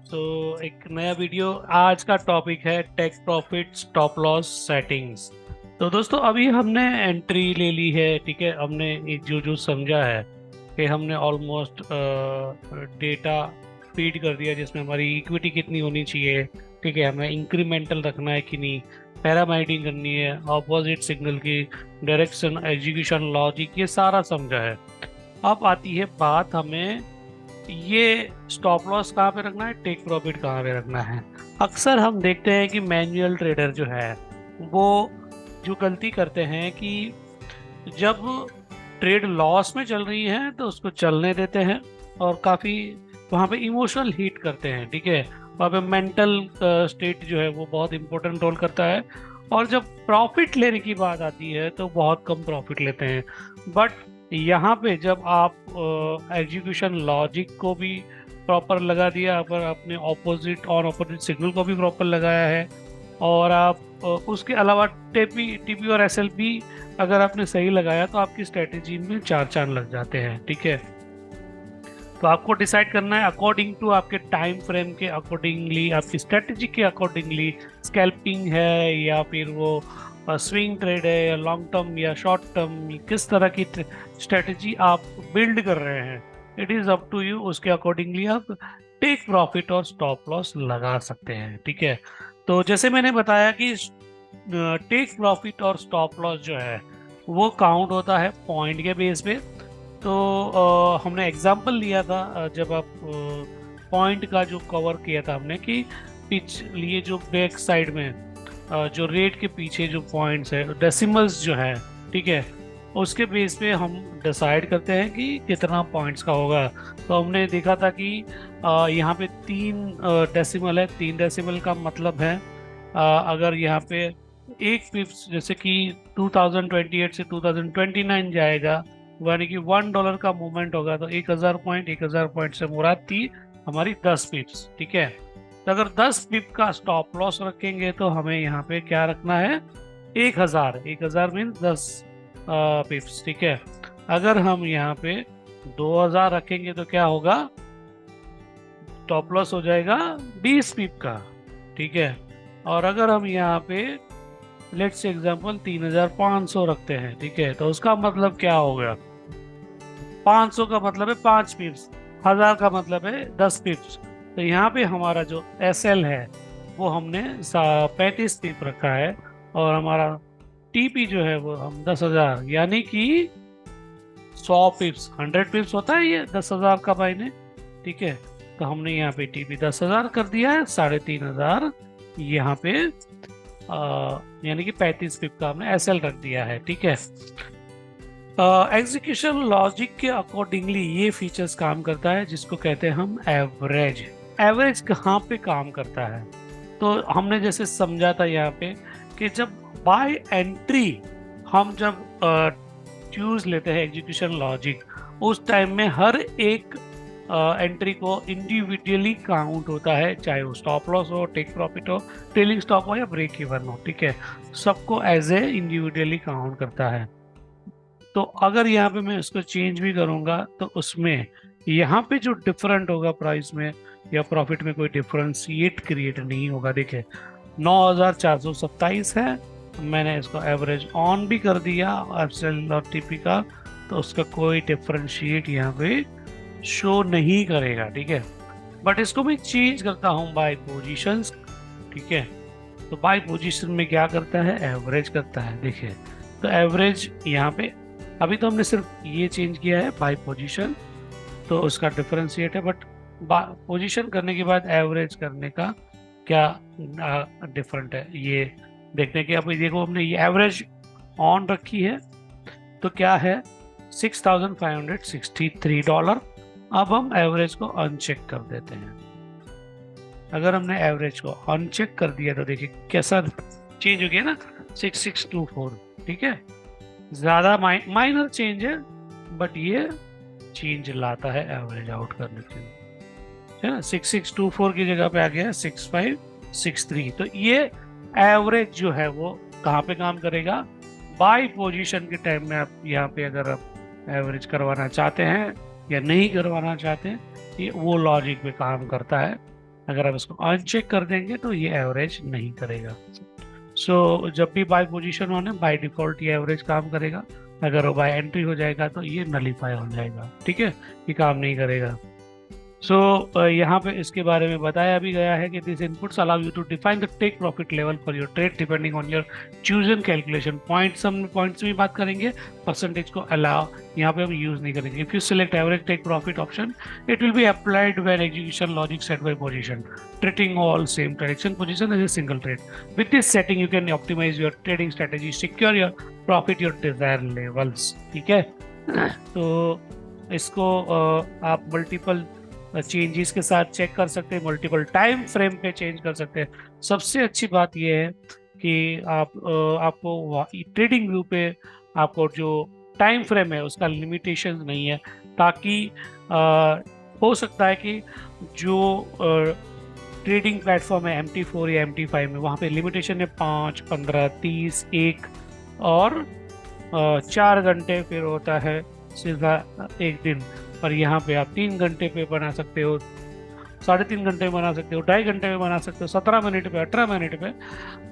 एक नया वीडियो। आज का टॉपिक है take profit stop loss settings. तो दोस्तों अभी हमने एंट्री ले ली है, ठीक है। हमने जो जो समझा है कि हमने ऑलमोस्ट डेटा फीड कर दिया जिसमें हमारी इक्विटी कितनी होनी चाहिए, ठीक है। हमें इंक्रीमेंटल रखना है कि नहीं, पैरामाइडिंग करनी है, अपोजिट सिग्नल की डायरेक्शन, एग्जीक्यूशन लॉजिक, ये सारा समझा है। अब आती है बात, हमें ये स्टॉप लॉस कहाँ पे रखना है, टेक प्रॉफिट कहाँ पे रखना है। अक्सर हम देखते हैं कि मैनुअल ट्रेडर जो है वो जो गलती करते हैं कि जब ट्रेड लॉस में चल रही है तो उसको चलने देते हैं और काफ़ी वहाँ पे इमोशनल हीट करते हैं, ठीक है। वहाँ पे मेंटल स्टेट जो है वो बहुत इंपॉर्टेंट रोल करता है। और जब प्रॉफिट लेने की बात आती है तो बहुत कम प्रॉफिट लेते हैं। बट यहाँ पे जब आप एग्जीक्यूशन लॉजिक को भी प्रॉपर लगा दिया, अगर आपने ऑपोजिट सिग्नल को भी प्रॉपर लगाया है, और आप उसके अलावा टीपी और एसएलपी अगर आपने सही लगाया तो आपकी स्ट्रेटेजी में चार चांद लग जाते हैं, ठीक है। तो आपको डिसाइड करना है अकॉर्डिंग टू आपके टाइम फ्रेम के अकॉर्डिंगली, आपकी स्ट्रेटेजी के अकॉर्डिंगली, स्कैल्पिंग है या फिर वो स्विंग ट्रेड है या लॉन्ग टर्म या शॉर्ट टर्म, किस तरह की स्ट्रेटेजी आप बिल्ड कर रहे हैं, it is up to you. उसके अकॉर्डिंगली आप टेक प्रॉफिट और स्टॉप लॉस लगा सकते हैं, ठीक है। तो जैसे मैंने बताया कि टेक प्रॉफिट और स्टॉप लॉस जो है वो काउंट होता है पॉइंट के बेस पे। तो हमने एग्जांपल लिया था, जब आप पॉइंट का जो कवर किया था हमने कि लिए जो बैक साइड में जो रेट के पीछे जो पॉइंट्स है, डेसिमल्स जो है, ठीक है, उसके बेस पे हम डिसाइड करते हैं कि कितना पॉइंट्स का होगा। तो हमने देखा था कि यहाँ पे 3 डेसिमल है। 3 डेसिमल का मतलब है अगर यहाँ पे एक पिप्स जैसे कि 2028 से 2029 जाएगा, यानी कि $1 का मूवमेंट होगा, तो 1000 पॉइंट से मुराद थी हमारी 10 पिप्स, ठीक है। तो अगर 10 पिप का स्टॉप लॉस रखेंगे तो हमें यहाँ पे क्या रखना है, 1000 मीन 10 पिप्स, ठीक है। अगर हम यहाँ पे 2000 रखेंगे तो क्या होगा, स्टॉप लॉस हो जाएगा 20 पिप का, ठीक है। और अगर हम यहाँ पे लेट्स एग्जांपल 3500 रखते हैं, ठीक है, तो उसका मतलब क्या हो गया, 500 का मतलब है 5 पिप्स, 1000 का मतलब है 10 पिप्स। तो यहाँ पे हमारा जो एसएल है वो हमने 35 पिप रखा है, और हमारा टीपी जो है वो हम 10,000, यानी कि 100 पिप्स, 100 पिप्स होता है ये 10,000 का मायने, ठीक है। तो हमने यहाँ पे टीपी 10,000 कर दिया है, 3,500 यहाँ पे यानी कि 35 पिप का हमने एसएल रख दिया है, ठीक है। एग्जीक्यूशन लॉजिक के अकॉर्डिंगली ये फीचर्स काम करता है जिसको कहते हैं हम एवरेज। एवरेज कहाँ पे काम करता है, तो हमने जैसे समझा था यहाँ पे कि जब बाय एंट्री हम जब चूज लेते हैं एग्जीक्यूशन लॉजिक, उस टाइम में हर एक एंट्री को इंडिविजुअली काउंट होता है, चाहे वो स्टॉप लॉस हो, टेक प्रॉफिट हो, ट्रेलिंग स्टॉप हो या ब्रेक इवन हो, ठीक है। सबको एज ए इंडिविजुअली काउंट करता है। तो अगर यहाँ पे मैं इसको चेंज भी करूँगा तो उसमें यहाँ पे जो डिफरेंट होगा प्राइस में या प्रॉफिट में, कोई डिफरेंशिएट क्रिएट नहीं होगा। देखिए 9427 है, मैंने इसको एवरेज ऑन भी कर दिया एफएसएल और टीपी का, तो उसका कोई डिफरेंशिएट यहाँ पे शो नहीं करेगा, ठीक है। बट इसको मैं चेंज करता हूँ बाय पोजीशंस, ठीक है। तो बाय पोजीशन में क्या करता है, एवरेज करता है। देखिए तो एवरेज यहाँ पे अभी तो हमने सिर्फ ये चेंज किया है बाय पोजीशन, तो उसका डिफरेंशिएट है। बट पोजीशन करने के बाद एवरेज करने का क्या डिफरेंट है ये देखने के। अभी देखो हमने ये एवरेज ऑन रखी है तो क्या है, $6,563। अब हम एवरेज को अनचेक कर देते हैं। अगर हमने एवरेज को अनचेक कर दिया तो देखिए कैसा चेंज हो गया ना, 6624, ठीक है। ज्यादा माइनर चेंज है, बट ये चेंज लाता है एवरेज आउट करने के लिए, है ना। 6624 की जगह पे आ गया 6563। तो ये एवरेज जो है वो कहाँ पे काम करेगा, बाय पोजीशन के टाइम में। आप यहाँ पे अगर आप एवरेज करवाना चाहते हैं या नहीं करवाना चाहते हैं, ये वो लॉजिक पे काम करता है। अगर आप इसको अनचेक कर देंगे तो ये एवरेज नहीं करेगा। सो जब भी बाय पोजीशन ऑन है, बाय डिफॉल्ट ये एवरेज काम करेगा। अगर वो बाय एंट्री हो जाएगा तो ये नलीफाई हो जाएगा, ठीक है, ये काम नहीं करेगा। सो यहाँ पे इसके बारे में बताया भी गया है कि this inputs allow you to define the take profit level for your trade depending on your chosen calculation points. हम पॉइंट्स भी बात करेंगे, परसेंटेज को अलाउ यहाँ पे हम यूज नहीं करेंगे। If you select average take profit option, it will be applied when execution logic set by position, treating all same transaction position as a single trade. With this setting you can optimise your trading strategy, secure your profit your desire levels, ठीक है। तो इसको आप multiple changes के साथ check कर सकते हैं, मल्टीपल टाइम फ्रेम पे चेंज कर सकते हैं। सबसे अच्छी बात यह है कि आपको ट्रेडिंग व्यू पे आपको जो टाइम फ्रेम है उसका लिमिटेशन नहीं है, ताकि हो सकता है कि जो ट्रेडिंग प्लेटफॉर्म है MT4 या MT5 में, वहाँ पे लिमिटेशन है 5, 15, 30, 1 और 4 घंटे, फिर होता है सीधा 1 दिन। पर यहाँ पे आप 3 घंटे पे बना सकते हो, 3.5 घंटे में बना सकते हो, 2.5 घंटे में बना सकते हो, 17 मिनट पे, 18 मिनट पे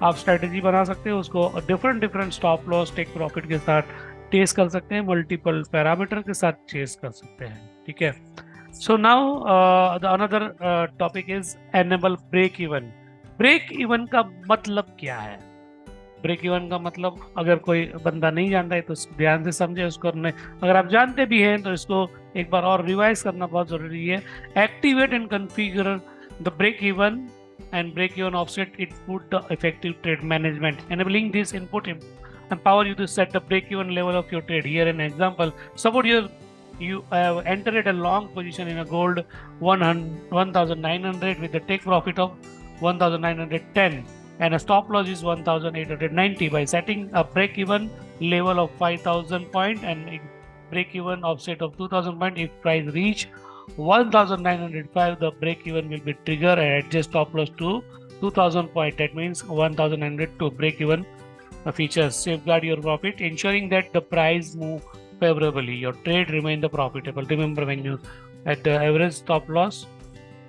आप स्ट्रेटेजी बना सकते हो। उसको different stop loss take profit के साथ टेस्ट कर सकते हैं, मल्टीपल पैरामीटर के साथ टेस्ट कर सकते हैं, ठीक है। So now the another topic is enable break even. Break even का मतलब क्या है? ब्रेक इवन का मतलब अगर कोई बंदा नहीं जानता है तो ध्यान से समझे उसको। अगर आप जानते भी हैं तो इसको एक बार और रिवाइज करना बहुत जरूरी है। Activate and configure the break even and break even offset input the effective trade management. Enabling this input empower you to set the break even level of your trade. Here an example: suppose you have entered a long position in a gold 1900 with a take profit of 1910 and a stop loss is 1890. By setting a break even level of 5000 point and a break even offset of 2000 point, if price reach 1905, the break even will be triggered and adjust stop loss to 2000 point. That means 1902. Break even features safeguard your profit, ensuring that the price move favorably. Your trade remain the profitable. Remember, when you at the average stop loss,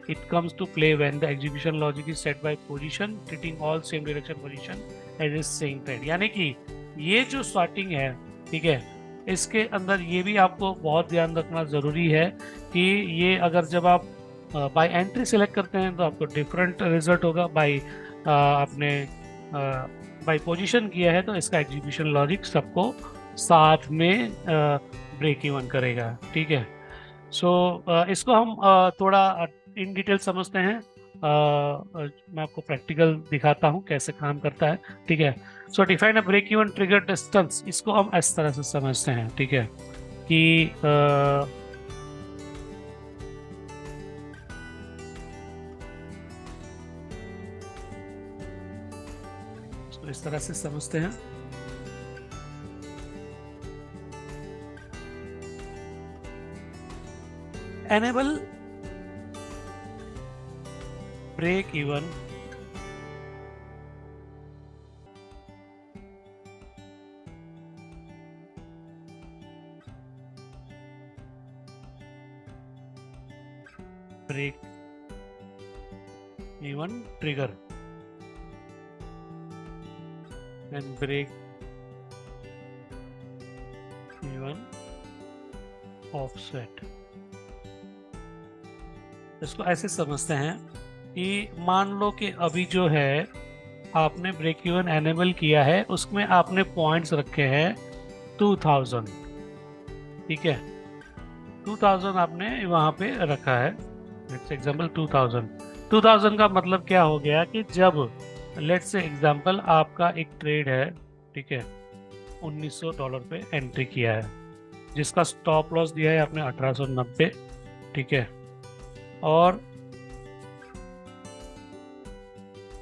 it comes to play when the execution logic is set by position, treating all same direction position as a same trade. यानी कि ये जो starting है, ठीक है, इसके अंदर ये भी आपको बहुत ध्यान रखना ज़रूरी है कि ये अगर जब आप बाय एंट्री सेलेक्ट करते हैं तो आपको डिफरेंट रिजल्ट होगा। आपने बाय पोजीशन किया है तो इसका एग्जीक्यूशन लॉजिक सबको साथ में ब्रेक इवन करेगा, ठीक है। सो इसको हम थोड़ा इन डिटेल समझते हैं। मैं आपको प्रैक्टिकल दिखाता हूँ कैसे काम करता है, ठीक है। So define a break even trigger distance, इसको हम इस तरह से समझते हैं, ठीक है, कि इस तरह से समझते हैं। Enable break even break even trigger and break even offset। इसको ऐसे समझते हैं कि मान लो कि अभी जो है आपने ब्रेक इवन एनेबल किया है, उसमें आपने पॉइंट्स रखे हैं 2000, ठीक है, 2000 आपने वहां पे रखा है। लेट्स एग्जांपल 2000 का मतलब क्या हो गया कि जब लेट्स से एग्जांपल आपका एक ट्रेड है, ठीक है, $1900 पे एंट्री किया है, जिसका स्टॉप लॉस दिया है आपने 1890, ठीक है, और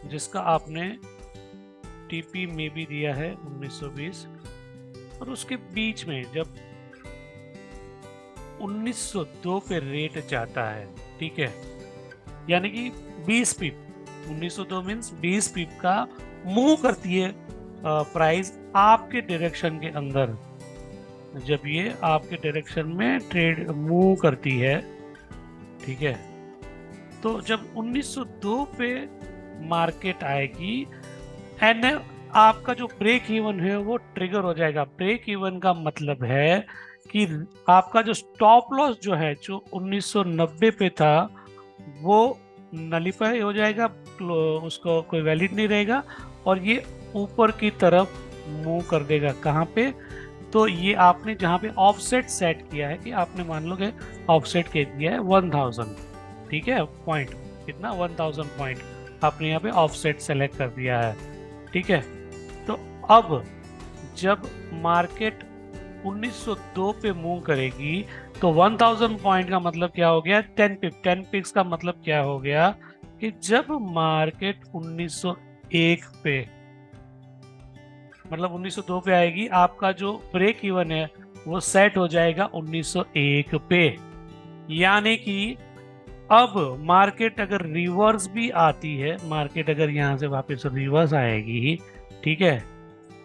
जिसका आपने टीपी में भी दिया है 1920, और उसके बीच में जब 1902 पे रेट जाता है, ठीक है, यानी कि 20 पिप, 1902 मीन्स 20 पिप का मूव करती है प्राइस आपके डायरेक्शन के अंदर। जब ये आपके डायरेक्शन में ट्रेड मूव करती है, ठीक है, तो जब 1902 पे मार्केट आएगी एंड आपका जो ब्रेक इवन है वो ट्रिगर हो जाएगा। ब्रेक इवन का मतलब है कि आपका जो स्टॉप लॉस जो है जो 1990 पे था वो नलीफाई हो जाएगा, उसको कोई वैलिड नहीं रहेगा और ये ऊपर की तरफ मूव कर देगा। कहाँ पे? तो ये आपने जहाँ पे ऑफसेट सेट किया है कि आपने मान लो कि ऑफसेट के दिया है 1000, ठीक है, पॉइंट कितना 1000 पॉइंट आपने यहाँ पे ऑफसेट सेलेक्ट कर दिया है, ठीक है। तो अब जब मार्केट 1902 पे मूव करेगी तो 1000 पॉइंट का मतलब क्या हो गया? 10 पिप्स का मतलब क्या हो गया कि जब मार्केट 1901 पे मतलब 1902 पे आएगी, आपका जो ब्रेक इवन है वो सेट हो जाएगा 1901 पे। यानी कि अब मार्केट अगर रिवर्स भी आती है, मार्केट अगर यहाँ से वापस रिवर्स आएगी, ठीक है,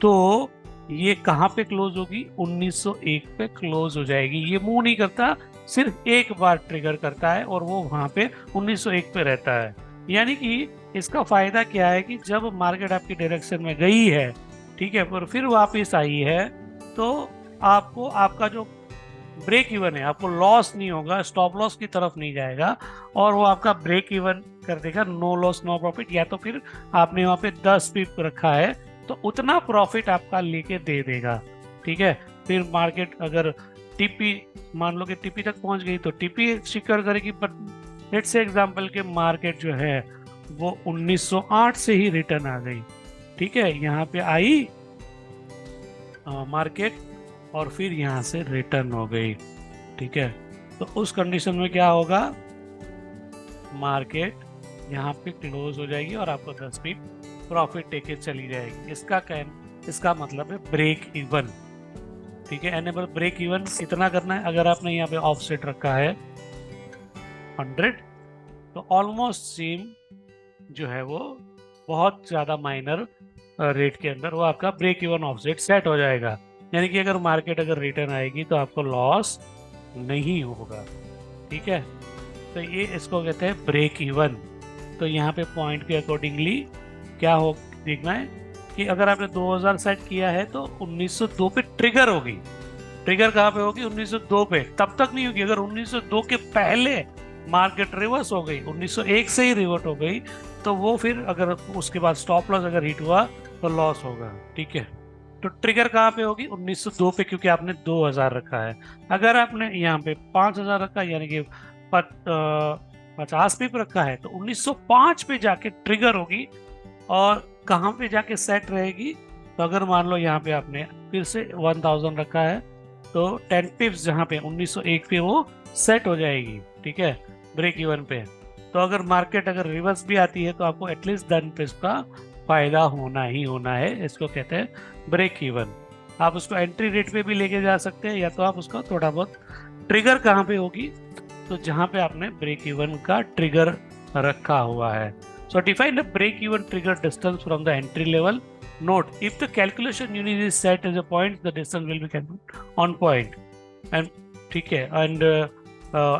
तो ये कहाँ पे क्लोज होगी? 1901 पे क्लोज हो जाएगी। ये मूव नहीं करता, सिर्फ एक बार ट्रिगर करता है और वो वहां पे 1901 पे रहता है। यानी कि इसका फायदा क्या है कि जब मार्केट आपकी डायरेक्शन में गई है, ठीक है, पर फिर वापस आई है, तो आपको आपका जो ब्रेक इवन है आपको लॉस नहीं होगा, स्टॉप लॉस की तरफ नहीं जाएगा और वो आपका ब्रेक इवन कर देगा, नो लॉस नो प्रॉफिट। या तो फिर आपने वहां पे 10 पिप रखा है तो उतना प्रॉफिट आपका लेके दे देगा, ठीक है। फिर मार्केट अगर टीपी मान लो कि टीपी तक पहुंच गई तो टीपी शिकर करेगी, बट लेट्स से एग्जांपल के मार्केट जो है वो 1908 से ही रिटर्न आ गई, ठीक है, यहाँ पे आई मार्केट और फिर यहाँ से रिटर्न हो गई, ठीक है। तो उस कंडीशन में क्या होगा? मार्केट यहाँ पे क्लोज हो जाएगी और आपको 10 पिप प्रॉफिट लेके चली जाएगी। इसका मतलब है ब्रेक इवन, ठीक है। एनेबल ब्रेक इवन कितना करना है? अगर आपने यहाँ पे ऑफसेट रखा है 100 तो ऑलमोस्ट सेम जो है वो बहुत ज्यादा माइनर रेट के अंदर वो आपका ब्रेक इवन ऑफसेट सेट हो जाएगा। यानी कि अगर मार्केट अगर रिटर्न आएगी तो आपको लॉस नहीं होगा, ठीक है। तो ये इसको कहते हैं ब्रेक इवन। तो यहाँ पे पॉइंट के अकॉर्डिंगली क्या हो देखना है कि अगर आपने 2000 सेट किया है तो 1902 पे ट्रिगर होगी। ट्रिगर कहाँ पे होगी? 1902 पे। तब तक नहीं होगी। अगर 1902 के पहले मार्केट रिवर्स हो गई, 1901 से ही रिवर्ट हो गई, तो वो फिर अगर उसके बाद स्टॉप लॉस अगर हिट हुआ तो लॉस होगा, ठीक है। तो ट्रिगर कहाँ पे होगी? 1902 पे, क्योंकि आपने 2000 रखा है। अगर आपने यहाँ पे 5000 रखा है यानी कि 50 पिप रखा है तो 1905 पे जाके ट्रिगर होगी और कहाँ पे जाके सेट रहेगी? तो अगर मान लो यहाँ पे आपने फिर से 1000 रखा है तो 10 पिप्स जहाँ पे 1901 पे वो सेट हो जाएगी, ठीक है, ब्रेक इवन पे। तो अगर मार्केट अगर रिवर्स भी आती है तो आपको एटलीस्ट 10 पिप्स का फायदा होना ही होना है। इसको कहते हैं ब्रेक इवन। आप उसको एंट्री रेट पे भी लेके जा सकते हैं या तो आप उसका थोड़ा बहुत ट्रिगर कहाँ पे होगी? तो जहाँ पे आपने ब्रेक इवन का ट्रिगर रखा हुआ है। So define the break-even trigger distance from the entry level. Note, if the calculation unit is set as a point, the distance will be calculated on point. And ठीक है, and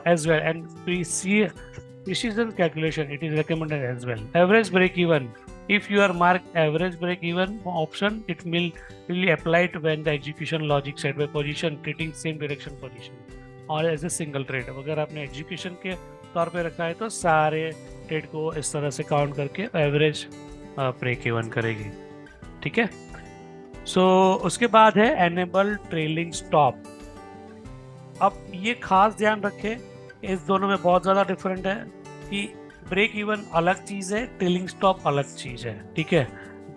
as well, and precision calculation, it is recommended as well. Average break-even. If you are marked average break-even option, it will be applied when the execution logic set by position treating same direction position or as a single trade. अगर आपने execution के तौर पे रखा है तो सारे trade को इस तरह से काउंट करके एवरेज ब्रेक इवन करेगी, ठीक है। सो उसके बाद है एनेबल ट्रेलिंग स्टॉप। अब ये खास ध्यान रखें, इस दोनों में बहुत ज़्यादा डिफरेंट है कि ब्रेक इवन अलग चीज़ है, ट्रेलिंग स्टॉप अलग चीज़ है, ठीक है।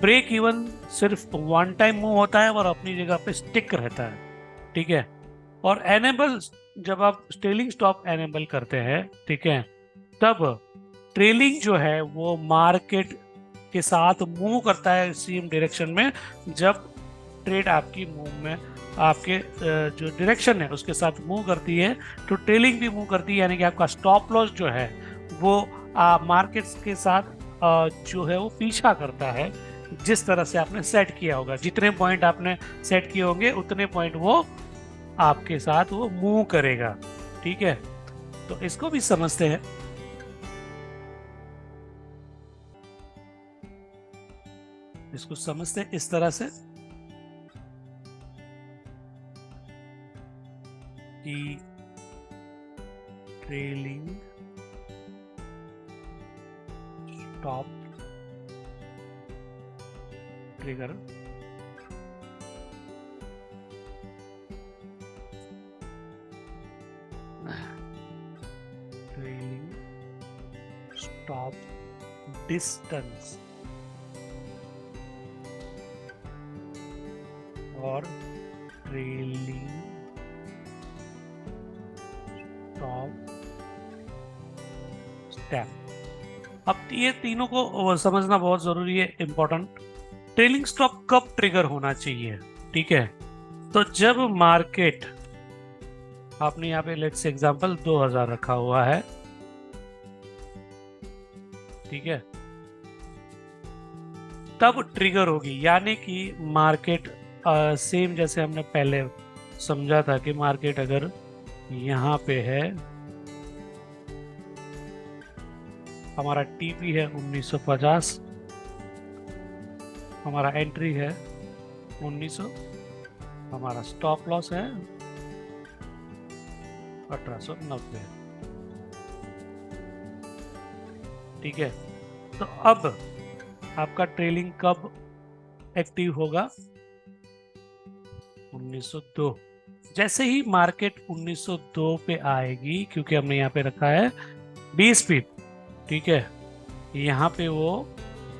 ब्रेक इवन सिर्फ वन टाइम मूव होता है और अपनी जगह पे स्टिक रहता है, ठीक है। और एनेबल, जब आप ट्रेलिंग स्टॉप एनेबल करते हैं, ठीक है, तब ट्रेलिंग जो है वो मार्केट के साथ मूव करता है सेम डायरेक्शन में। जब ट्रेड आपकी मूव में आपके जो डायरेक्शन है उसके साथ मूव करती है तो ट्रेलिंग भी मूव करती है। यानी कि आपका स्टॉप लॉस जो है वो मार्केट्स के साथ जो है वो पीछा करता है जिस तरह से आपने सेट किया होगा। जितने पॉइंट आपने सेट किए होंगे उतने पॉइंट वो आपके साथ वो मूव करेगा, ठीक है। तो इसको भी समझते हैं। इसको समझते हैं इस तरह से कि trailing stop trigger trailing stop distance और ट्रेलिंग स्टॉप स्टेप। अब ये तीनों को समझना बहुत जरूरी है, इंपॉर्टेंट। ट्रेलिंग स्टॉप कब ट्रिगर होना चाहिए, ठीक है? तो जब मार्केट, आपने यहाँ पे लेट्स एग्जांपल 2000 रखा हुआ है, ठीक है, तब ट्रिगर होगी। यानी कि मार्केट सेम जैसे हमने पहले समझा था कि मार्केट अगर यहाँ पे है, हमारा टीपी है 1950, हमारा एंट्री है 1900, हमारा स्टॉप लॉस है 1890, ठीक है? तो अब आपका ट्रेलिंग कब एक्टिव होगा? 1902। जैसे ही मार्केट 1902 पे आएगी, क्योंकि हमने यहाँ पे रखा है 20 पिप, ठीक है, यहाँ पे वो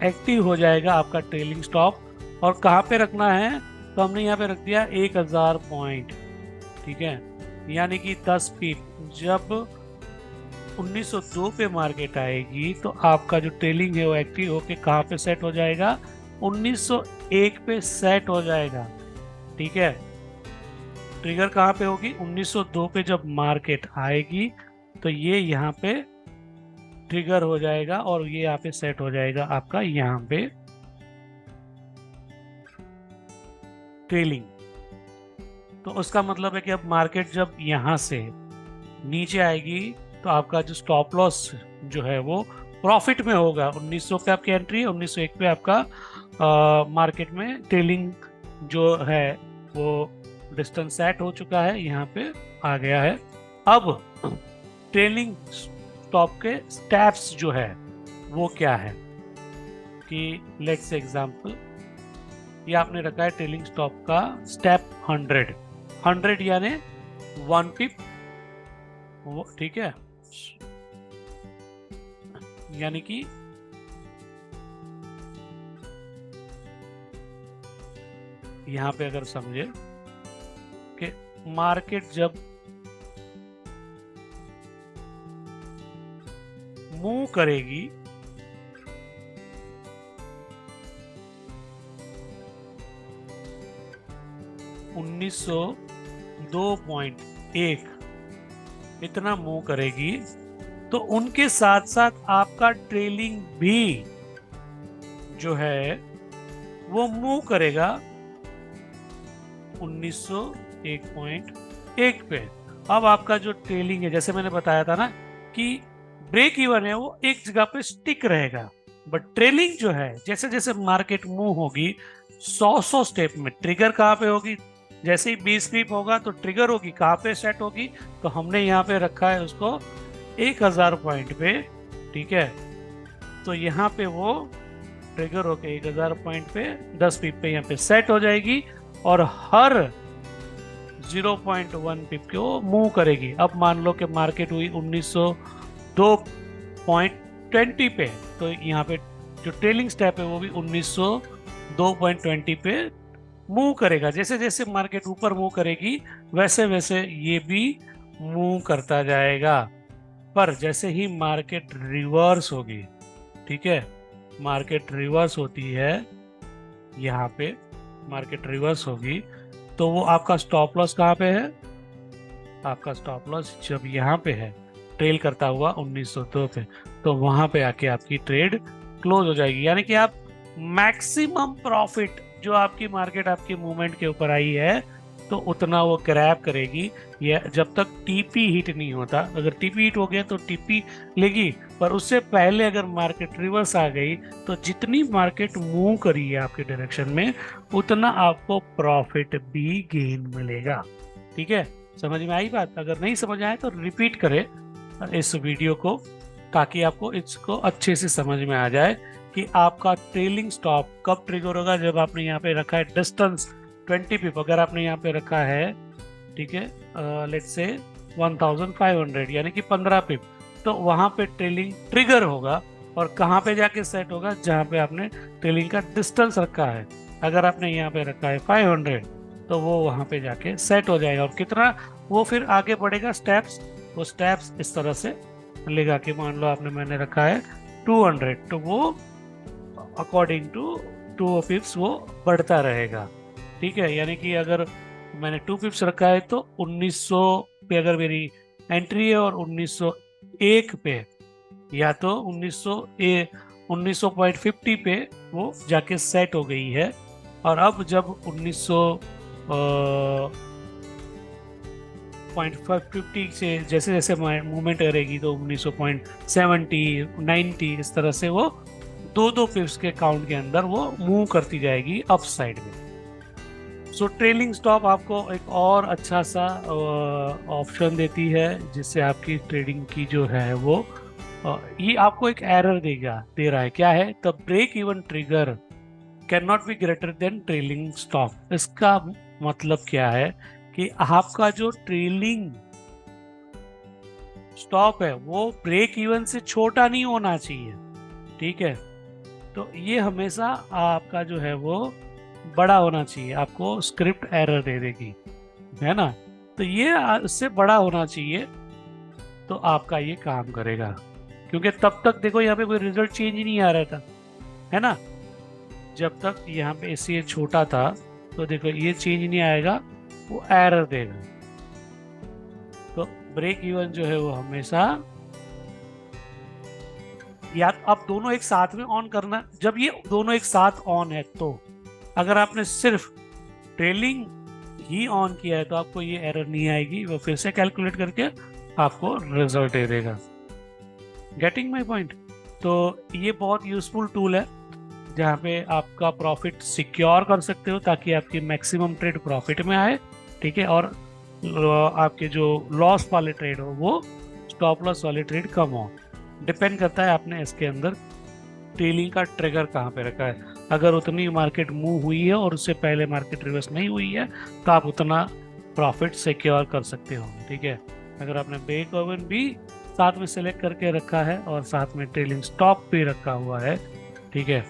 एक्टिव हो जाएगा आपका ट्रेलिंग स्टॉप। और कहाँ पे रखना है? तो हमने यहाँ पे रख दिया 1000 पॉइंट, ठीक है, यानी कि 10 पिप। जब 1902 पे मार्केट आएगी तो आपका जो ट्रेलिंग है वो एक्टिव होके कहाँ पे सेट हो जाएगा? 1901 पे सेट हो जाएगा, ठीक है? ट्रिगर कहाँ पे होगी? 1902 पे जब मार्केट आएगी तो ये यहाँ पे ट्रिगर हो जाएगा और ये यहाँ पे सेट हो जाएगा आपका यहाँ पे ट्रेलिंग। तो उसका मतलब है कि अब मार्केट जब यहाँ से नीचे आएगी तो आपका जो स्टॉप लॉस जो है वो प्रॉफिट में होगा। 1900 पे आपकी एंट्री है, 1901 पे आपका मार्केट में ट्रेलिंग जो है वो डिस्टेंस सेट हो चुका है, यहाँ पे आ गया है। अब ट्रेलिंग स्टॉप के स्टेप्स जो है वो क्या है कि लेट्स एग्जांपल ये आपने रखा है ट्रेलिंग स्टॉप का स्टेप 100 यानी 1 पिप, ठीक है, यानी कि यहां पे अगर समझे कि मार्केट जब मूव करेगी उन्नीस 2.1 इतना मूव करेगी तो उनके साथ साथ आपका ट्रेलिंग भी जो है वो मूव करेगा 1901.1 पे। अब आपका जो ट्रेलिंग है, जैसे मैंने बताया था ना कि ब्रेक इवन है वो एक जगह पे स्टिक रहेगा, बट ट्रेलिंग जो है जैसे जैसे मार्केट मूव होगी 100 स्टेप में ट्रिगर कहाँ पे होगी? जैसे ही 20 पीप होगा तो ट्रिगर होगी कहाँ पे सेट होगी? तो हमने यहाँ पे रखा है उसको 1000 पॉइंट पे, ठीक है? तो यहाँ पे वो ट्रिगर होके 1000 पॉइंट पे 10 पीप पे यहाँ पे सेट हो जाएगी और हर 0.1 पिप को मूव करेगी। अब मान लो कि मार्केट हुई 1902.20 पे, तो यहाँ पे जो ट्रेलिंग स्टेप है वो भी 1902.20 पे मूव करेगा। जैसे जैसे मार्केट ऊपर मूव करेगी वैसे वैसे ये भी मूव करता जाएगा। पर जैसे ही मार्केट रिवर्स होगी, ठीक है, मार्केट रिवर्स होती है, यहाँ पे मार्केट रिवर्स होगी तो वो आपका स्टॉप लॉस कहाँ पे है? आपका स्टॉप लॉस जब यहाँ पे है ट्रेल करता हुआ 1902 पे, तो वहां पे आके आपकी ट्रेड क्लोज हो जाएगी। यानी कि आप मैक्सिमम प्रॉफिट जो आपकी मार्केट आपकी मूवमेंट के ऊपर आई है तो उतना वो ग्रैब करेगी। या जब तक टीपी हिट नहीं होता, अगर टीपी हिट हो गया तो टीपी लेगी, पर उससे पहले अगर मार्केट रिवर्स आ गई तो जितनी मार्केट मूव करी है आपके डायरेक्शन में, उतना आपको प्रॉफिट भी गेन मिलेगा। ठीक है, समझ में आई बात? अगर नहीं समझ आए तो रिपीट करें इस वीडियो को, ताकि आपको इसको अच्छे से समझ में आ जाए कि आपका ट्रेलिंग स्टॉप कब ट्रिगर होगा। जब आपने यहाँ पे रखा है डिस्टेंस 20 पिप, अगर आपने यहाँ पे रखा है, ठीक है, लेट्स से 1500 यानी कि 15 पिप, तो वहां पे ट्रेलिंग ट्रिगर होगा। और कहाँ पे जाके सेट होगा? जहाँ पे आपने ट्रेलिंग का डिस्टेंस रखा है। अगर आपने यहाँ पे रखा है 500, तो वो वहां पे जाके सेट हो जाएगा। और कितना वो फिर आगे बढ़ेगा स्टेप्स, वो स्टेप्स इस तरह से लेगा कि मान लो आपने मैंने रखा है 200, तो वो अकॉर्डिंग टू 2 पिप्स वो बढ़ता रहेगा। ठीक है, यानी कि अगर मैंने 2 पिप्स रखा है तो 1900 पे अगर मेरी एंट्री है, और 1901 पे या तो 1900.50 पे वो जाके सेट हो गई है। और अब जब 1900.50 से जैसे जैसे मूवमेंट करेगी तो 1900.70 90 इस तरह से वो 2 पिप्स के काउंट के अंदर वो मूव करती जाएगी अप साइड में। सो ट्रेलिंग स्टॉप आपको एक और अच्छा सा ऑप्शन देती है, जिससे आपकी ट्रेडिंग की जो है वो ये आपको एक एरर दे रहा है। क्या है? The break even trigger can not be greater than trailing stop. इसका मतलब क्या है कि आपका जो ट्रेलिंग स्टॉप है वो ब्रेक इवन से छोटा नहीं होना चाहिए। ठीक है, तो ये हमेशा आपका जो है वो बड़ा होना चाहिए। आपको स्क्रिप्ट एरर दे देगी, है ना? तो ये उससे बड़ा होना चाहिए, तो आपका ये काम करेगा। क्योंकि तब तक देखो यहाँ पे कोई रिजल्ट चेंज ही नहीं आ रहा था, है ना? जब तक यहाँ पे इससे छोटा था, तो देखो ये चेंज नहीं आएगा, वो एरर देगा। तो ब्रेक इवन जो है वो हमेशा, या अब दोनों एक साथ में ऑन करना। जब ये दोनों एक साथ ऑन है, तो अगर आपने सिर्फ ट्रेलिंग ही ऑन किया है तो आपको ये एरर नहीं आएगी, वो फिर से कैलकुलेट करके आपको रिजल्ट दे देगा। Getting my point? तो ये बहुत यूजफुल टूल है, जहाँ पे आपका प्रॉफिट सिक्योर कर सकते हो ताकि आपकी मैक्सिमम ट्रेड प्रॉफिट में आए। ठीक है, और आपके जो लॉस वाले ट्रेड हो वो स्टॉप लॉस वाले ट्रेड कम हो। डिपेंड करता है आपने इसके अंदर ट्रेलिंग का ट्रिगर कहाँ पे रखा है। अगर उतनी मार्केट मूव हुई है और उससे पहले मार्केट रिवर्स नहीं हुई है, तो आप उतना प्रॉफिट सिक्योर कर सकते हो। ठीक है, अगर आपने ब्रेक इवन भी साथ में सेलेक्ट करके रखा है और साथ में ट्रेलिंग स्टॉप भी रखा हुआ है, ठीक है,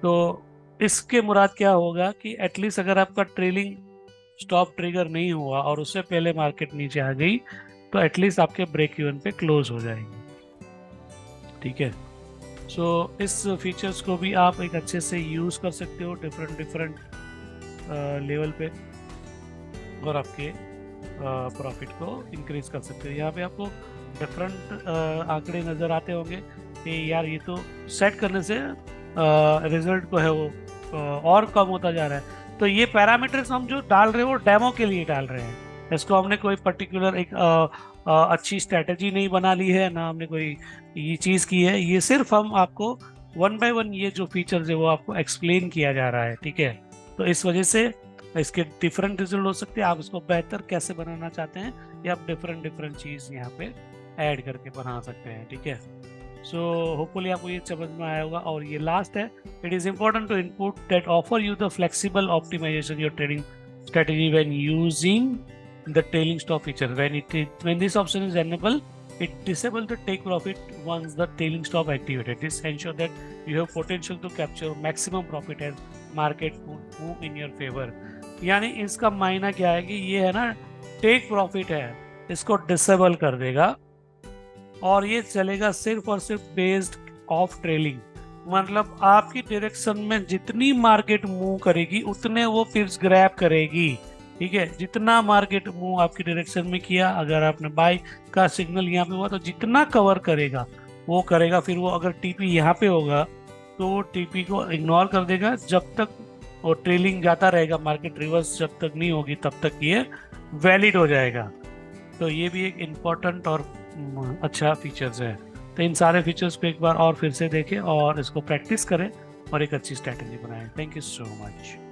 तो इसके मुराद क्या होगा कि एटलीस्ट अगर आपका ट्रेलिंग स्टॉप ट्रिगर नहीं हुआ और उससे पहले मार्केट नीचे आ गई, तो एटलीस्ट आपके ब्रेक इवन पे क्लोज हो जाएंगे। ठीक है, सो इस फीचर्स को भी आप एक अच्छे से यूज़ कर सकते हो डिफरेंट लेवल पे, और आपके प्रॉफिट को इंक्रीज कर सकते हो। यहाँ पे आपको डिफरेंट आंकड़े नज़र आते होंगे कि यार ये तो सेट करने से रिजल्ट को है वो और कम होता जा रहा है। तो ये पैरामीटर्स हम जो डाल रहे हैं वो डेमो के लिए डाल रहे हैं, इसको हमने कोई पर्टिकुलर एक अच्छी स्ट्रेटेजी नहीं बना ली है, ना हमने कोई ये चीज़ की है। ये सिर्फ हम आपको 1 बाय 1 ये जो फीचर्स है वो आपको एक्सप्लेन किया जा रहा है। ठीक है, तो इस वजह से इसके डिफरेंट रिजल्ट हो सकते हैं। आप इसको बेहतर कैसे बनाना चाहते हैं, या आप डिफरेंट चीज़ यहाँ पे ऐड करके बना सकते हैं। ठीक है, सो होपफुली आपको ये समझ में आया होगा। और ये लास्ट है, it is important to input that offer you the flexible optimization your trading strategy when using the trailing stop feature. When this option is enabled, it disable the take profit once the trailing stop activated. This ensure that you have potential to capture maximum profit as market move in your favor. यानी इसका मायना क्या है कि ये है ना take profit है, इसको डिसेबल कर देगा और ये चलेगा सिर्फ और सिर्फ बेस्ड ऑफ ट्रेलिंग। मतलब आपकी डायरेक्शन में जितनी मार्केट मूव करेगी उतने वो फिक्स ग्रैब करेगी। ठीक है, जितना मार्केट मूव आपकी डायरेक्शन में किया, अगर आपने बाय का सिग्नल यहाँ पे हुआ तो जितना कवर करेगा वो करेगा। फिर वो अगर टीपी यहाँ पे होगा तो वो टीपी को इग्नोर कर देगा जब तक और ट्रेलिंग जाता रहेगा, मार्केट रिवर्स जब तक नहीं होगी तब तक ये वैलिड हो जाएगा। तो ये भी एक इम्पोर्टेंट और अच्छा फीचर्स है। तो इन सारे फीचर्स को एक बार और फिर से देखें और इसको प्रैक्टिस करें और एक अच्छी स्ट्रैटेजी बनाएं। Thank you so much.